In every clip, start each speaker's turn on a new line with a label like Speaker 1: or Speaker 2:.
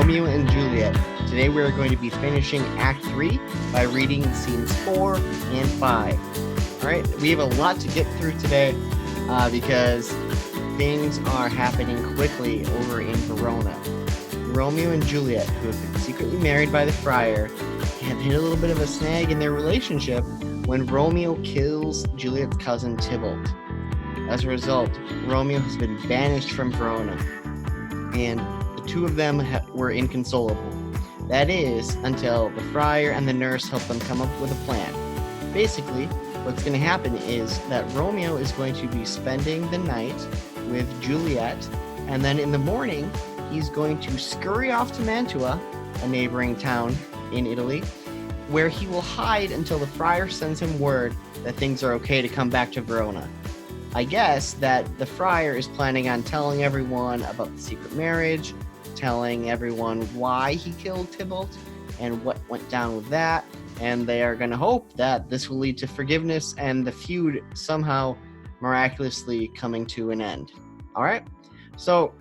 Speaker 1: Romeo and Juliet. Today we are going to be finishing Act 3 by reading scenes 4 and 5. All right, we have a lot to get through today because things are happening quickly over in Verona. Romeo and Juliet, who have been secretly married by the friar, have hit a little bit of a snag in their relationship when Romeo kills Juliet's cousin Tybalt. As a result, Romeo has been banished from Verona, and the two of them were inconsolable. That is, until the friar and the nurse help them come up with a plan. Basically, what's going to happen is that Romeo is going to be spending the night with Juliet, and then in the morning, he's going to scurry off to Mantua, a neighboring town in Italy, where he will hide until the friar sends him word that things are okay to come back to Verona. I guess that the friar is planning on telling everyone about the secret marriage, telling everyone why he killed Tybalt and what went down with that, and they are going to hope that this will lead to forgiveness and the feud somehow miraculously coming to an end. All right? So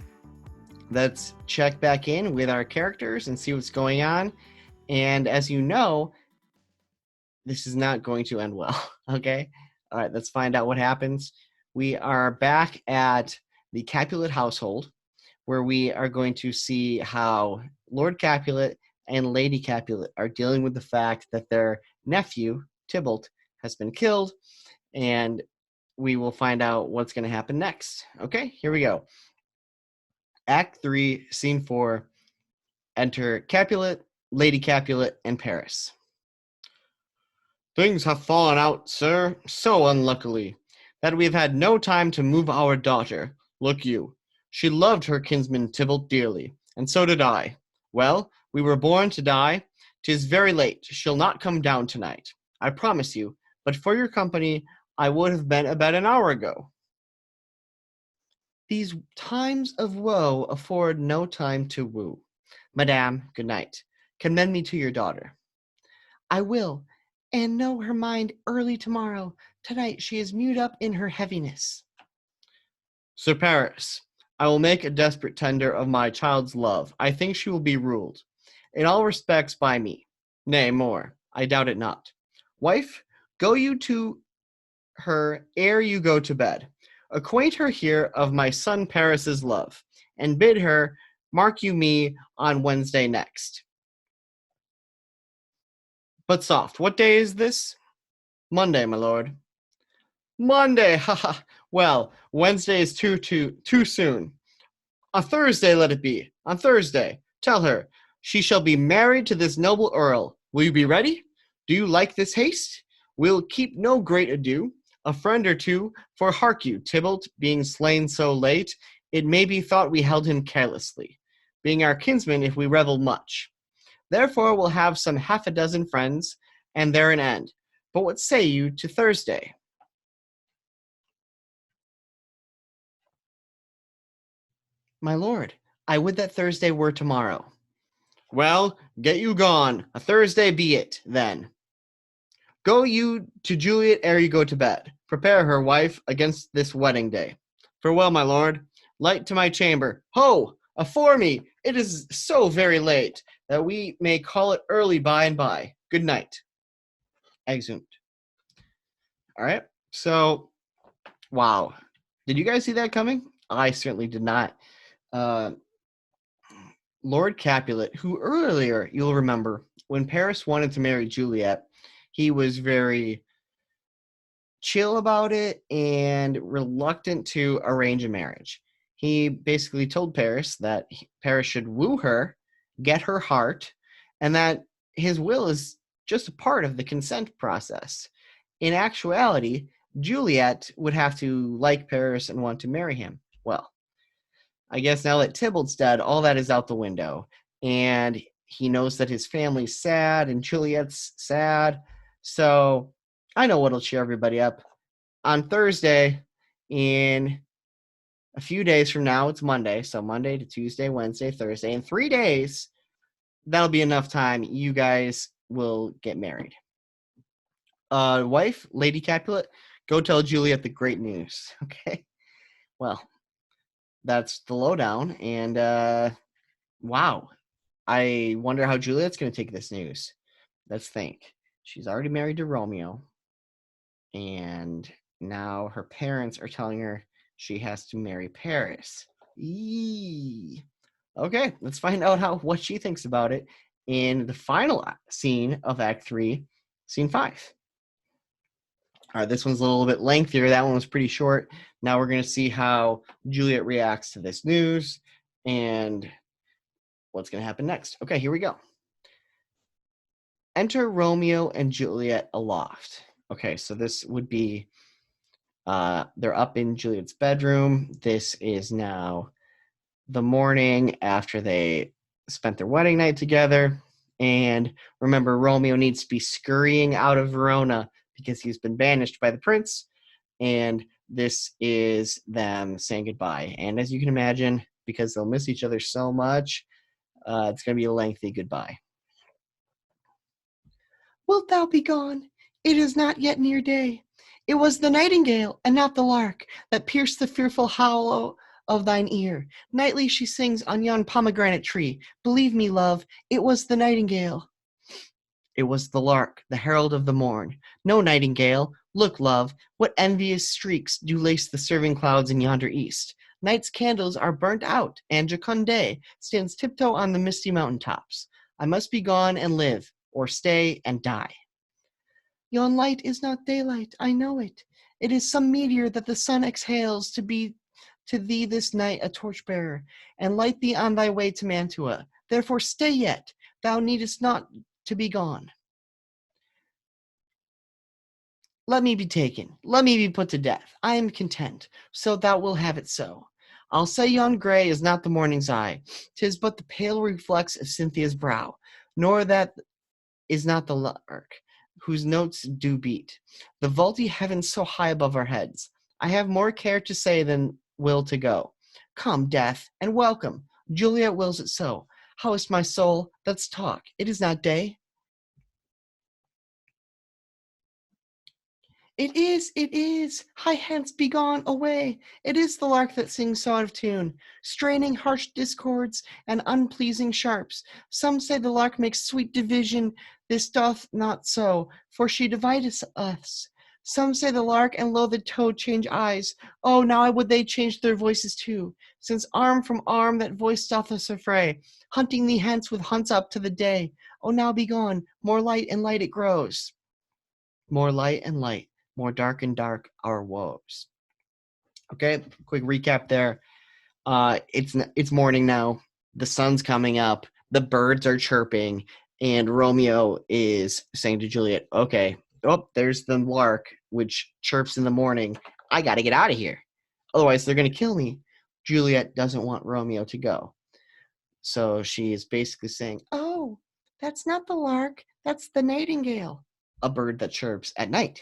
Speaker 1: let's check back in with our characters and see what's going on. And as you know, this is not going to end well, okay? All right, let's find out what happens. We are back at the Capulet household, where we are going to see how Lord Capulet and Lady Capulet are dealing with the fact that their nephew, Tybalt, has been killed, and we will find out what's going to happen next. Okay, here we go. Act 3, Scene 4. Enter Capulet, Lady Capulet, and Paris. Things have fallen out, sir, so unluckily, that we have had no time to move our daughter. Look you, she loved her kinsman Tybalt dearly, and so did I. Well, we were born to die. 'Tis very late. She'll not come down tonight, I promise you, but for your company I would have been abed an hour ago. These times of woe afford no time to woo. Madame, good night. Commend me to your daughter. I will, and know her mind early tomorrow. Tonight she is mewed up in her heaviness. Sir Paris, I will make a desperate tender of my child's love. I think she will be ruled, in all respects, by me. Nay, more, I doubt it not. Wife, go you to her ere you go to bed. Acquaint her here of my son Paris's love, and bid her mark you me on Wednesday next. But soft, what day is this? Monday, my lord. Monday, haha. Well, Wednesday is too soon. On Thursday let it be. On Thursday. Tell her, she shall be married to this noble earl. Will you be ready? Do you like this haste? We'll keep no great ado. A friend or two, for hark you, Tybalt being slain so late, it may be thought we held him carelessly, being our kinsman if we revel much. Therefore we'll have some half a dozen friends, and there an end. But what say you to Thursday? My lord, I would that Thursday were tomorrow. Well, get you gone. A Thursday be it, then. Go you to Juliet ere you go to bed. Prepare her, wife, against this wedding day. Farewell, my lord. Light to my chamber. Ho! Afore me! It is so very late that we may call it early by and by. Good night. Exeunt. All right. So, wow. Did you guys see that coming? I certainly did not. Lord Capulet, who earlier, you'll remember, when Paris wanted to marry Juliet, he was very chill about it and reluctant to arrange a marriage. He basically told Paris that Paris should woo her, get her heart, and that his will is just a part of the consent process. In actuality, Juliet would have to like Paris and want to marry him. Well, I guess now that Tybalt's dead, all that is out the window. And he knows that his family's sad and Juliet's sad. So I know what'll cheer everybody up. On Thursday, in a few days from now, it's Monday. So Monday to Tuesday, Wednesday, Thursday. In 3 days, that'll be enough time. You guys will get married. Wife, Lady Capulet, go tell Juliet the great news. Okay? Well, that's the lowdown. And wow. I wonder how Juliet's going to take this news. Let's think. She's already married to Romeo, and now her parents are telling her she has to marry Paris. Eee. Okay, let's find out what she thinks about it in the final scene of Act 3, Scene 5. All right, this one's a little bit lengthier. That one was pretty short. Now we're going to see how Juliet reacts to this news and what's going to happen next. Okay, here we go. Enter Romeo and Juliet aloft. Okay, so this would be, they're up in Juliet's bedroom. This is now the morning after they spent their wedding night together. And remember, Romeo needs to be scurrying out of Verona because he's been banished by the prince. And this is them saying goodbye. And as you can imagine, because they'll miss each other so much, it's going to be a lengthy goodbye.
Speaker 2: Wilt thou be gone? It is not yet near day. It was the nightingale, and not the lark, that pierced the fearful hollow of thine ear. Nightly she sings on yon pomegranate tree. Believe me, love, it was the nightingale.
Speaker 1: It was the lark, the herald of the morn. No nightingale. Look, love, what envious streaks do lace the serving clouds in yonder east. Night's candles are burnt out, and jocund day stands tiptoe on the misty mountain tops. I must be gone and live, or stay and die.
Speaker 2: Yon light is not daylight, I know it. It is some meteor that the sun exhales to be to thee this night a torchbearer, and light thee on thy way to Mantua. Therefore stay yet, thou needest not to be gone.
Speaker 1: Let me be taken, let me be put to death. I am content, so thou wilt have it so. I'll say yon grey is not the morning's eye, 'tis but the pale reflex of Cynthia's brow, nor that is not the lark, whose notes do beat the vaulty heavens so high above our heads. I have more care to say than will to go. Come, death, and welcome. Juliet wills it so. How is my soul? Let's talk. It is not day.
Speaker 2: It is. Hie hence, be gone, away. It is the lark that sings so out of tune, straining harsh discords and unpleasing sharps. Some say the lark makes sweet division. This doth not so, for she divideth us. Some say the lark and loathed toad change eyes. Oh, now I would they change their voices too, since arm from arm that voice doth us affray, hunting thee hence with hunts up to the day. Oh, now be gone, more light and light it grows.
Speaker 1: More light and light, more dark and dark our woes. Okay, quick recap there. It's morning now. The sun's coming up. The birds are chirping, and Romeo is saying to Juliet, "Okay, oh, there's the lark, which chirps in the morning. I got to get out of here, otherwise they're going to kill me." Juliet doesn't want Romeo to go, so she is basically saying,
Speaker 2: Oh, that's not the lark, that's the nightingale.
Speaker 1: a bird that chirps at night.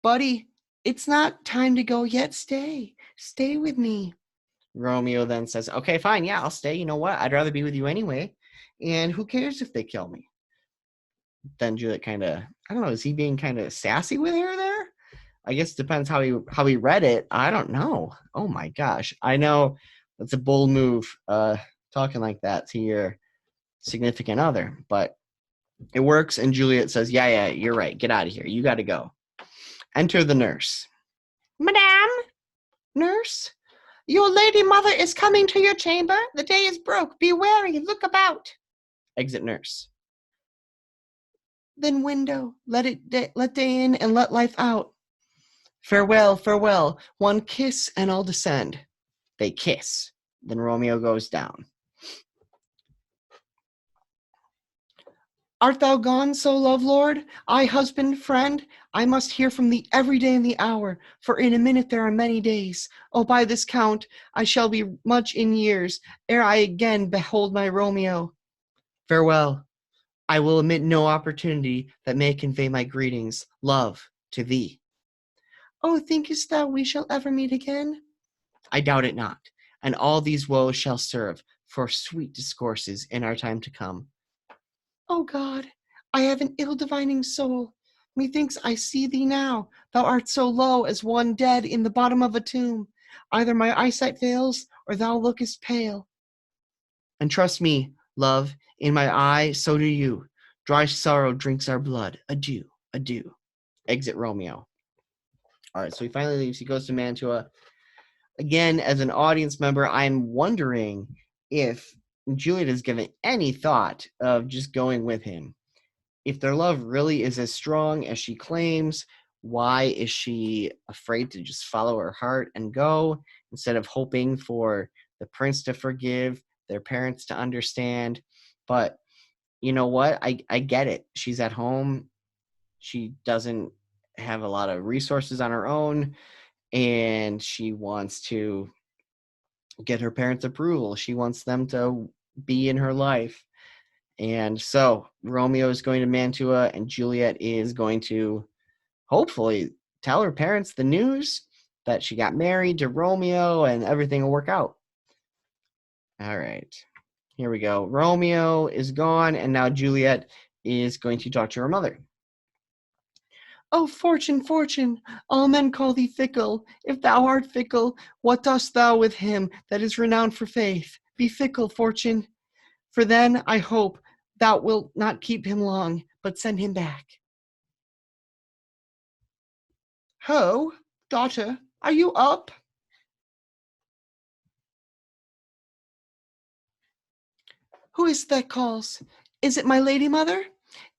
Speaker 2: Buddy, it's not time to go yet. Stay with me.
Speaker 1: Romeo then says, "Okay, fine, yeah, I'll stay. You know what? I'd rather be with you anyway. And who cares if they kill me?" Then Juliet kind of, I don't know, is he being kind of sassy with her there? I guess it depends how he read it. I don't know. Oh my gosh. I know that's a bold move, talking like that to your significant other, but it works. And Juliet says, yeah, you're right. Get out of here. You got to go. Enter the nurse.
Speaker 2: Madame? Nurse? Your lady mother is coming to your chamber. The day is broke. Be wary. Look about.
Speaker 1: Exit nurse.
Speaker 2: Then window. Let day in and let life out.
Speaker 1: Farewell, farewell. One kiss and I'll descend. They kiss. Then Romeo goes down.
Speaker 2: Art thou gone so, love lord? I, husband, friend, I must hear from thee every day in the hour, for in a minute there are many days. Oh, by this count, I shall be much in years, ere I again behold my Romeo.
Speaker 1: Farewell. I will omit no opportunity that may convey my greetings, love, to thee.
Speaker 2: Oh, thinkest thou we shall ever meet again?
Speaker 1: I doubt it not, and all these woes shall serve for sweet discourses in our time to come.
Speaker 2: O God, I have an ill-divining soul. Methinks I see thee now. Thou art so low as one dead in the bottom of a tomb. Either my eyesight fails, or thou lookest pale.
Speaker 1: And trust me,
Speaker 2: Love, in my eye, so do you. Dry sorrow drinks our blood. Adieu, adieu.
Speaker 1: Exit Romeo. All right, so he finally leaves. He goes to Mantua. Again, as an audience member, I'm wondering if Juliet has given any thought of just going with him. If their love really is as strong as she claims, why is she afraid to just follow her heart and go instead of hoping for the prince to forgive, their parents to understand? But you know what? I get it. She's at home. She doesn't have a lot of resources on her own, and she wants to get her parents' approval. She wants them to be in her life. And so Romeo is going to Mantua, and Juliet is going to hopefully tell her parents the news that she got married to Romeo and everything will work out. All right. Here we go. Romeo is gone, and now Juliet is going to talk to her mother.
Speaker 2: O Fortune, Fortune, all men call thee fickle. If thou art fickle, what dost thou with him that is renowned for faith? Be fickle, Fortune. For then, I hope, thou wilt not keep him long, but send him back. Ho, daughter, are you up? Who is that calls? Is it my lady mother?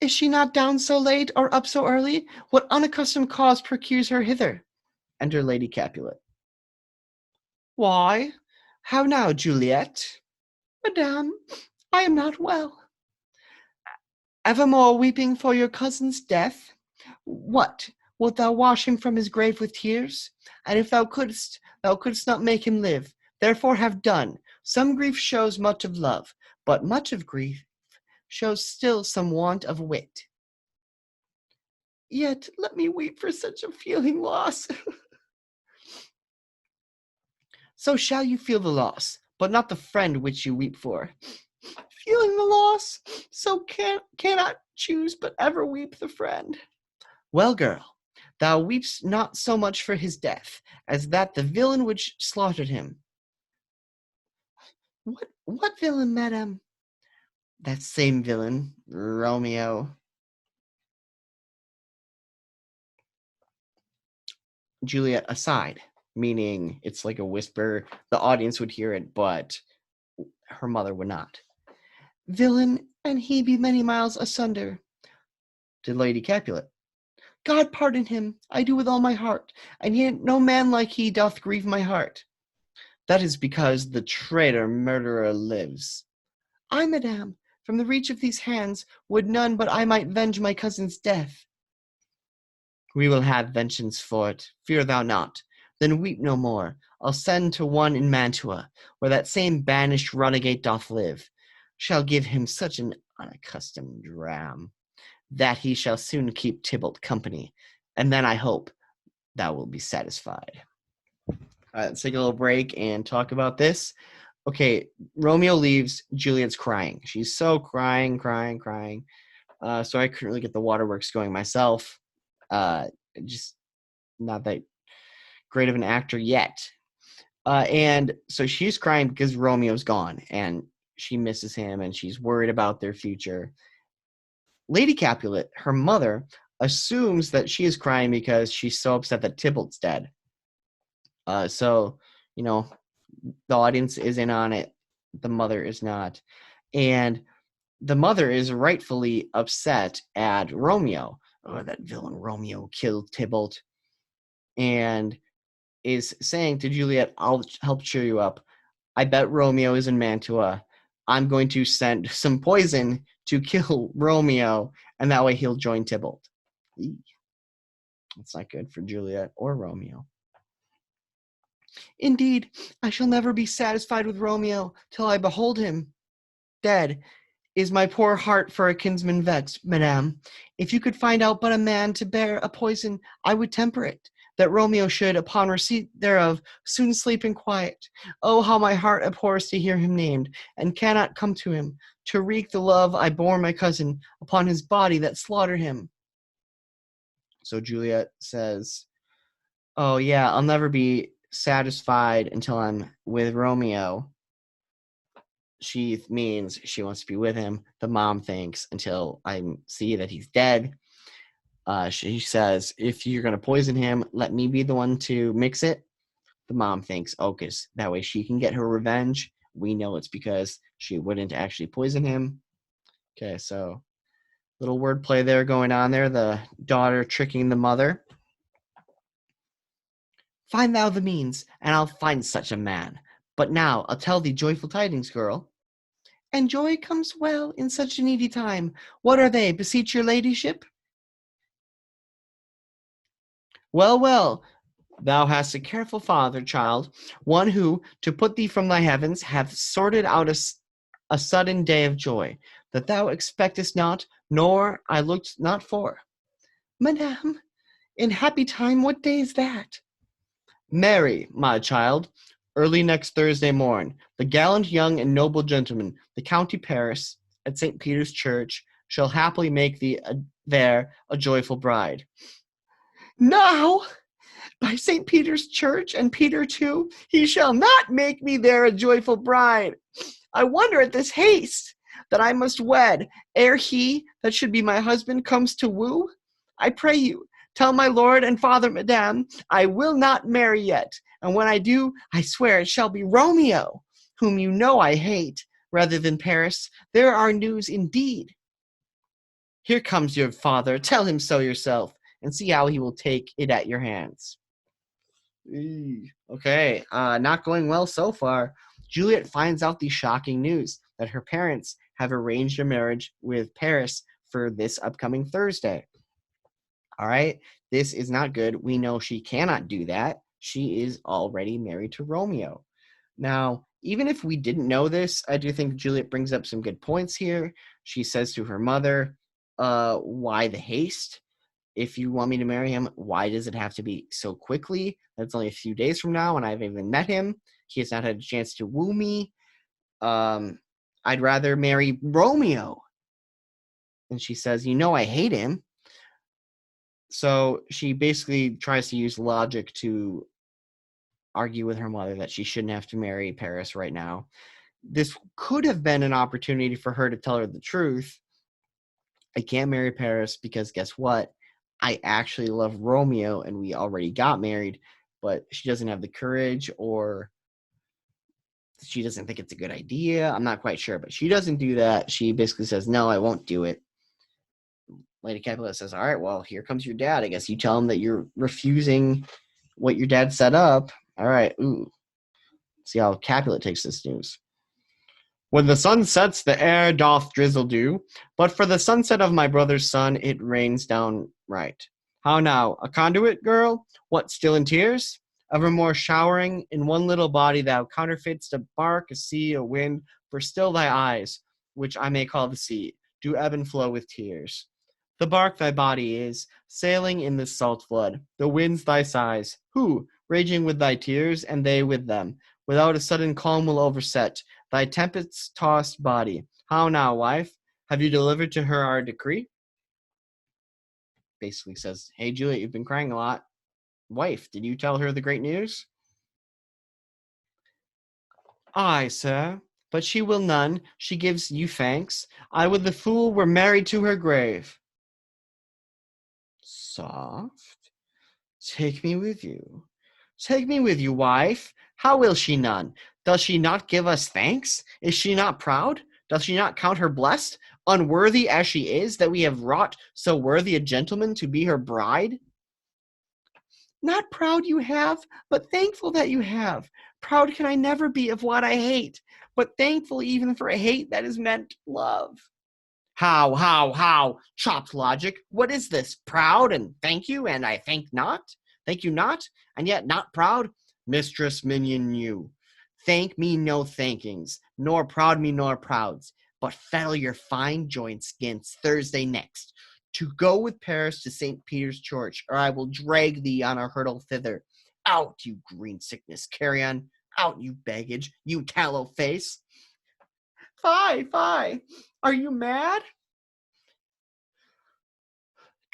Speaker 2: Is she not down so late or up so early? What unaccustomed cause procures her hither?
Speaker 1: Enter Lady Capulet.
Speaker 2: Why? How now, Juliet? Madame, I am not well. Evermore weeping for your cousin's death? What? Wilt thou wash him from his grave with tears? And if thou couldst not make him live. Therefore have done. Some grief shows much of love, but much of grief shows still some want of wit. Yet let me weep for such a feeling loss. So shall you feel the loss, but not the friend which you weep for. Feeling the loss, so cannot choose but ever weep the friend. Well, girl, thou weepst not so much for his death, as that the villain which slaughtered him. What villain, madam? That same villain, Romeo. Juliet aside, meaning it's like a whisper. The audience would hear it, but her mother would not. Villain, and he be many miles asunder. To Lady Capulet. God pardon him, I do with all my heart, and yet no man like he doth grieve my heart. That is because the traitor murderer lives. I, madame, from the reach of these hands, would none but I might venge my cousin's death. We will have vengeance for it, fear thou not. Then weep no more. I'll send to one in Mantua, where that same banished runagate doth live. Shall give him such an unaccustomed dram, that he shall soon keep Tybalt company, and then I hope thou wilt be satisfied. All right, let's take a little break and talk about this. Okay, Romeo leaves. Juliet's crying. She's so crying. So I couldn't really get the waterworks going myself. Just not that great of an actor yet. And so she's crying because Romeo's gone, and she misses him, and she's worried about their future. Lady Capulet, her mother, assumes that she is crying because she's so upset that Tybalt's dead. So, the audience is in on it. The mother is not. And the mother is rightfully upset at Romeo. Oh, that villain Romeo killed Tybalt. And is saying to Juliet, I'll help cheer you up. I bet Romeo is in Mantua. I'm going to send some poison to kill Romeo, and that way he'll join Tybalt. That's not good for Juliet or Romeo. Indeed, I shall never be satisfied with Romeo till I behold him dead. Is my poor heart for a kinsman vexed, madame? If you could find out but a man to bear a poison, I would temper it, that Romeo should, upon receipt thereof, soon sleep in quiet. Oh, how my heart abhors to hear him named, and cannot come to him, to wreak the love I bore my cousin upon his body that slaughtered him. So Juliet says, oh yeah, I'll never be satisfied until I'm with Romeo.
Speaker 1: she means she wants to be with him. The mom thinks, until I see that he's dead. She says, if you're going to poison him, let me be the one to mix it. The mom thinks, oh, because that way she can get her revenge. We know it's because she wouldn't actually poison him. Okay, so little wordplay there going on there. The daughter tricking the mother. Find thou the means, and I'll find such a man. But now I'll tell thee joyful tidings, girl.
Speaker 2: And joy comes well in such a needy time. What are they, beseech your ladyship?
Speaker 1: Well, well, thou hast a careful father, child, one who, to put thee from thy heavens, hath sorted out a sudden day of joy, that thou expectest not, nor I looked not for.
Speaker 2: Madame, in happy time, what day is that?
Speaker 1: Marry, my child, early next Thursday morn, the gallant young and noble gentleman, the county Paris, at St. Peter's Church, shall happily make thee there a joyful bride.
Speaker 2: Now, by St. Peter's Church, and Peter too, he shall not make me there a joyful bride. I wonder at this haste that I must wed, ere he that should be my husband comes to woo. I pray you, tell my lord and father, madame, I will not marry yet, and when I do, I swear it shall be Romeo, whom you know I hate, rather than Paris. There are news indeed.
Speaker 1: Here comes your father. Tell him so yourself, and see how he will take it at your hands. Okay, not going well so far. Juliet finds out the shocking news that her parents have arranged a marriage with Paris for this upcoming Thursday. All right, this is not good. We know she cannot do that. She is already married to Romeo. Now, even if we didn't know this, I do think Juliet brings up some good points here. She says to her mother, why the haste? If you want me to marry him, why does it have to be so quickly? That's only a few days from now, and I haven't even met him. He has not had a chance to woo me. I'd rather marry Romeo. And she says, you know I hate him. So she basically tries to use logic to argue with her mother that she shouldn't have to marry Paris right now. This could have been an opportunity for her to tell her the truth. I can't marry Paris because guess what? I actually love Romeo and we already got married, but she doesn't have the courage or she doesn't think it's a good idea. I'm not quite sure, but she doesn't do that. She basically says, no, I won't do it. Lady Capulet says, all right, well, here comes your dad. I guess you tell him that you're refusing what your dad set up. All right, ooh. See how Capulet takes this news. When the sun sets, the air doth drizzle dew, but for the sunset of my brother's son, it rains down right. How now, a conduit, girl? What, still in tears? Evermore showering, in one little body thou counterfeitst a bark, a sea, a wind, for still thy eyes, which I may call the sea, do ebb and flow with tears. The bark thy body is, sailing in this salt flood, the winds thy sighs, who, raging with thy tears, and they with them, without a sudden calm will overset, thy tempest-tossed body. How now, wife? Have you delivered to her our decree? Basically says, hey, Juliet, you've been crying a lot. Wife, did you tell her the great news? Aye, sir, but she will none. She gives you thanks. I with the fool were married to her grave. Soft. Take me with you. Take me with you, wife. How will she none? Does she not give us thanks? Is she not proud? Does she not count her blessed, unworthy as she is, that we have wrought so worthy a gentleman to be her bride?
Speaker 2: Not proud you have, but thankful that you have. Proud can I never be of what I hate, but thankful even for a hate that is meant love.
Speaker 1: How? Chopped logic. What is this? Proud and thank you, and I thank not? Thank you not, and yet not proud? Mistress minion you. Thank me no thankings, nor proud me nor prouds, but fettle your fine joints against Thursday next, to go with Paris to St. Peter's Church, or I will drag thee on a hurdle thither. Out, you green sickness carrion! Out, you baggage! You tallow face!
Speaker 2: Fie! Are you mad?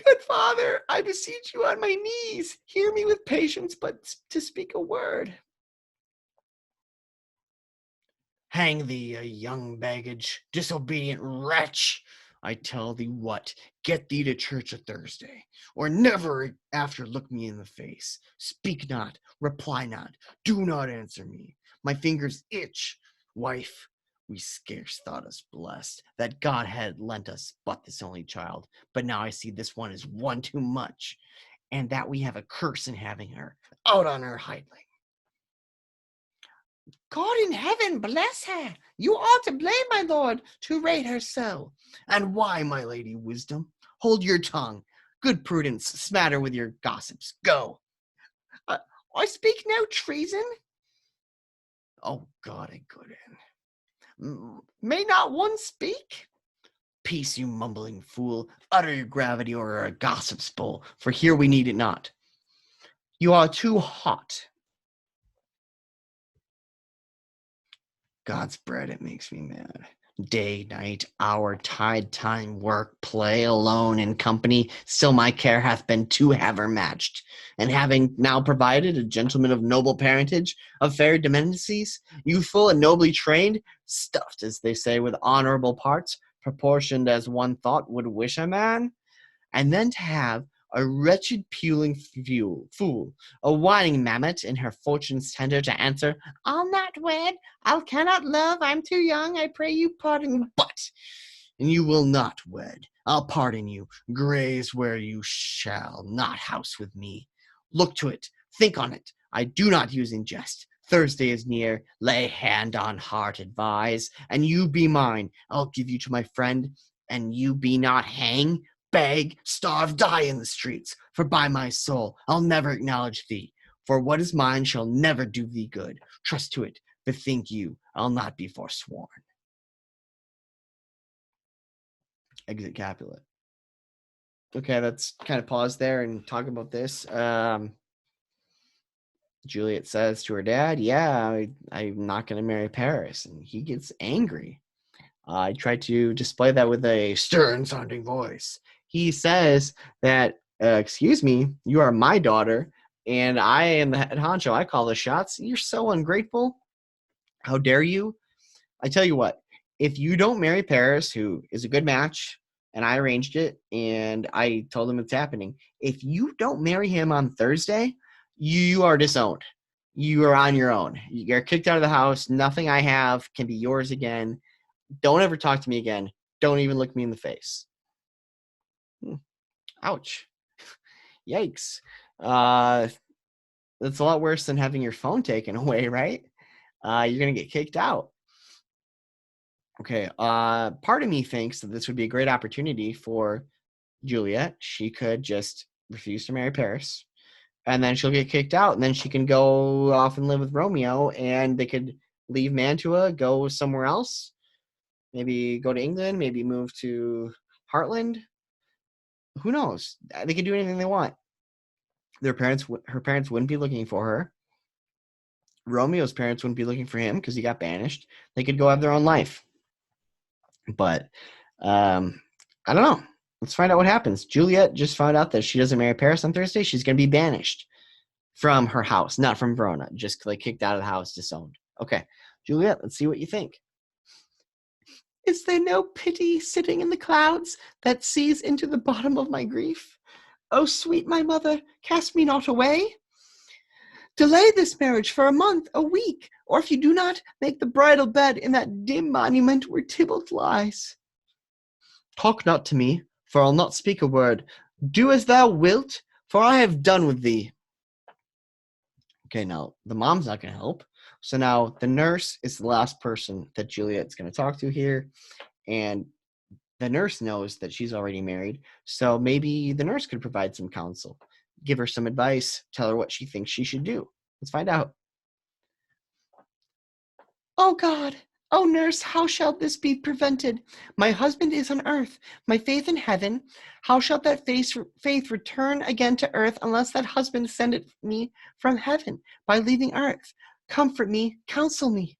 Speaker 2: Good father, I beseech you on my knees, hear me with patience, but to speak a word.
Speaker 1: Hang thee, a young baggage, disobedient wretch! I tell thee what, get thee to church a Thursday, or never after look me in the face. Speak not, reply not, do not answer me. My fingers itch. Wife, we scarce thought us blessed, that God had lent us but this only child, but now I see this one is one too much, and that we have a curse in having her. Out on her hind leg.
Speaker 2: God in heaven bless her! You ought to blame, my lord, to rate her so.
Speaker 1: And why, my lady Wisdom? Hold your tongue. Good Prudence, smatter with your gossips. Go.
Speaker 2: I speak no treason.
Speaker 1: Oh, God, a good end.
Speaker 2: May not one speak?
Speaker 1: Peace, you mumbling fool. Utter your gravity or a gossip's bowl, for here we need it not. You are too hot. God's bread, it makes me mad. Day, night, hour, tide, time, work, play, alone, in company, still my care hath been to have her matched. And having now provided a gentleman of noble parentage, of fair dimensities, youthful and nobly trained, stuffed, as they say, with honorable parts, proportioned as one thought would wish a man, and then to have a wretched puling fool, a whining mammet in her fortune's tender to answer, I'll not wed, I cannot love, I'm too young, I pray you pardon. But, and you will not wed, I'll pardon you, graze where you shall not house with me. Look to it, think on it, I do not use in jest. Thursday is near, lay hand on heart, advise, and you be mine, I'll give you to my friend, and you be not hang, beg, starve, die in the streets, for by my soul, I'll never acknowledge thee, for what is mine shall never do thee good. Trust to it, bethink you, I'll not be forsworn. Exit Capulet. Okay, let's kind of pause there and talk about this. Juliet says to her dad, yeah, I'm not going to marry Paris, and he gets angry. I tried to display that with a stern-sounding voice. He says that, excuse me, you are my daughter, and I am the head honcho. I call the shots. You're so ungrateful. How dare you? I tell you what, if you don't marry Paris, who is a good match, and I arranged it, and I told him it's happening, if you don't marry him on Thursday, you are disowned. You are on your own. You're kicked out of the house. Nothing I have can be yours again. Don't ever talk to me again. Don't even look me in the face. Ouch. Yikes. That's a lot worse than having your phone taken away, right? You're going to get kicked out. Okay. Part of me thinks that this would be a great opportunity for Juliet. She could just refuse to marry Paris, and then she'll get kicked out, and then she can go off and live with Romeo, and they could leave Mantua, go somewhere else. Maybe go to England, maybe move to Heartland. Who knows? They could do anything they want. Her parents wouldn't be looking for her. Romeo's parents wouldn't be looking for him because he got banished. They could go have their own life. But I don't know. Let's find out what happens. Juliet just found out that she doesn't marry Paris on Thursday. She's going to be banished from her house, not from Verona, just like kicked out of the house, disowned. Okay, Juliet, let's see what you think.
Speaker 2: Is there no pity sitting in the clouds that sees into the bottom of my grief? O sweet my mother, cast me not away. Delay this marriage for a month, a week, or if you do not, make the bridal bed in that dim monument where Tybalt lies.
Speaker 1: Talk not to me, for I'll not speak a word. Do as thou wilt, for I have done with thee. Okay, now the mom's not going to help. So now the nurse is the last person that Juliet's going to talk to here. And the nurse knows that she's already married. So maybe the nurse could provide some counsel, give her some advice, tell her what she thinks she should do. Let's find out.
Speaker 2: O God, O nurse, how shall this be prevented? My husband is on earth, my faith in heaven. How shall that faith return again to earth unless that husband send it me from heaven by leaving earth? Comfort me, counsel me.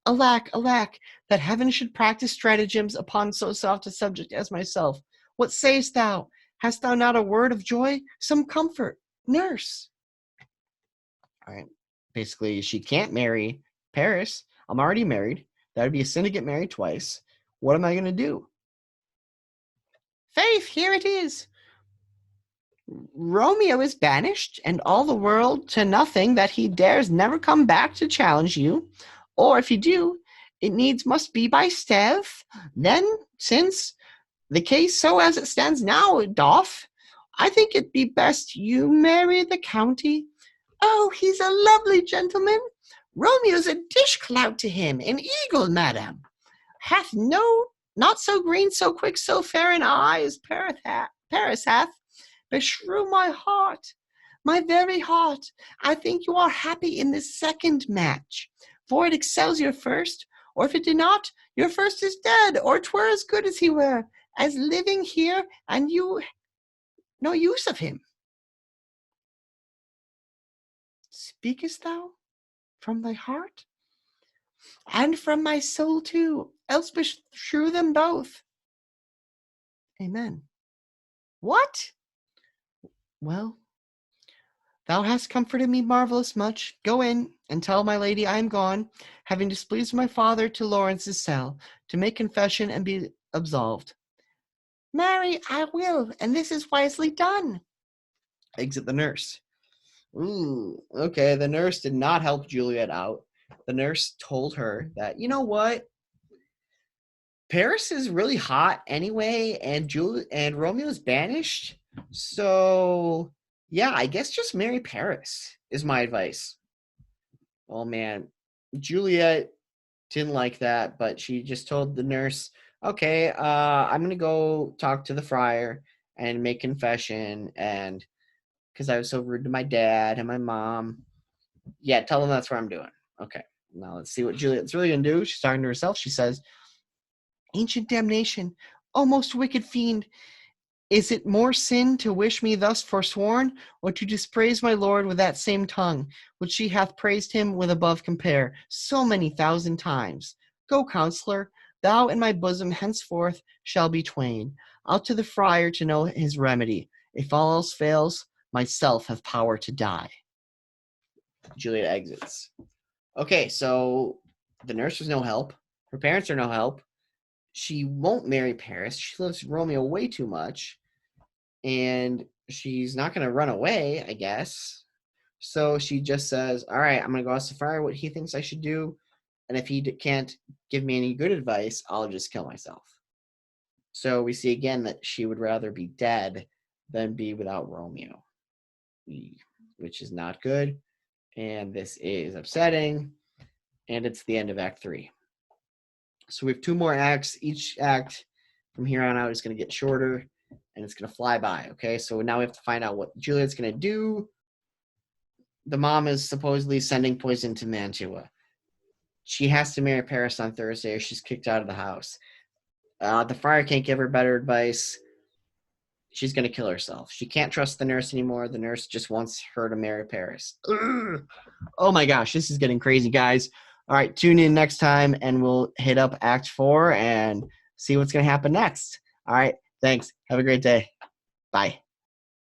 Speaker 2: Alack, alack, that heaven should practice stratagems upon so soft a subject as myself. What sayest thou? Hast thou not a word of joy? Some comfort, nurse.
Speaker 1: All right. Basically, she can't marry Paris I'm already married. That would be a sin to get married twice. What am I going to do?
Speaker 2: Faith, here it is. Romeo is banished, and all the world to nothing, that he dares never come back to challenge you. Or if you do, it needs must be by stealth. Then, since the case so as it stands now doth, I think it be best you marry the county. Oh, he's a lovely gentleman. Romeo's a dish-clout to him, an eagle, madam. Hath not so green, so quick, so fair an eye as Paris hath. Beshrew my heart, my very heart, I think you are happy in this second match, for it excels your first, or if it did not, your first is dead, or 'twere as good as he were, as living here, and you no use of him. Speakest thou from thy heart? And from my soul too, else beshrew them both. Amen. What? Well, thou hast comforted me marvellous much. Go in, and tell my lady I am gone, having displeased my father to Lawrence's cell, to make confession and be absolved. Marry, I will, and this is wisely done.
Speaker 1: Exit the nurse. Ooh, okay. The nurse did not help Juliet out. The nurse told her that, you know what? Paris is really hot anyway, and Romeo's banished. So, yeah, I guess just marry Paris is my advice. Oh, man. Juliet didn't like that, but she just told the nurse, okay, I'm going to go talk to the friar and make confession, and because I was so rude to my dad and my mom. Yeah, tell them that's what I'm doing. Okay, now let's see what Juliet's really going to do. She's talking to herself. She says,
Speaker 2: Ancient damnation, O most wicked fiend, is it more sin to wish me thus forsworn, or to dispraise my lord with that same tongue, which she hath praised him with above compare, so many thousand times? Go, counselor, thou and my bosom henceforth shall be twain. Out to the friar to know his remedy. If all else fails, myself have power to die.
Speaker 1: Juliet exits. Okay, so the nurse was no help. Her parents are no help. She won't marry Paris. She loves Romeo way too much. And she's not going to run away, I guess. So she just says, all right, I'm going to go ask the friar what he thinks I should do. And if he can't give me any good advice, I'll just kill myself. So we see again that she would rather be dead than be without Romeo, which is not good. And this is upsetting. And it's the end of Act 3. So we have 2 more acts. Each act from here on out is going to get shorter, and it's going to fly by, okay? So now we have to find out what Juliet's going to do. The mom is supposedly sending poison to Mantua. She has to marry Paris on Thursday, or she's kicked out of the house. The friar can't give her better advice. She's going to kill herself. She can't trust the nurse anymore. The nurse just wants her to marry Paris. Ugh. Oh my gosh, this is getting crazy, guys. All right, tune in next time, and we'll hit up Act 4 and see what's going to happen next. All right, thanks. Have a great day. Bye.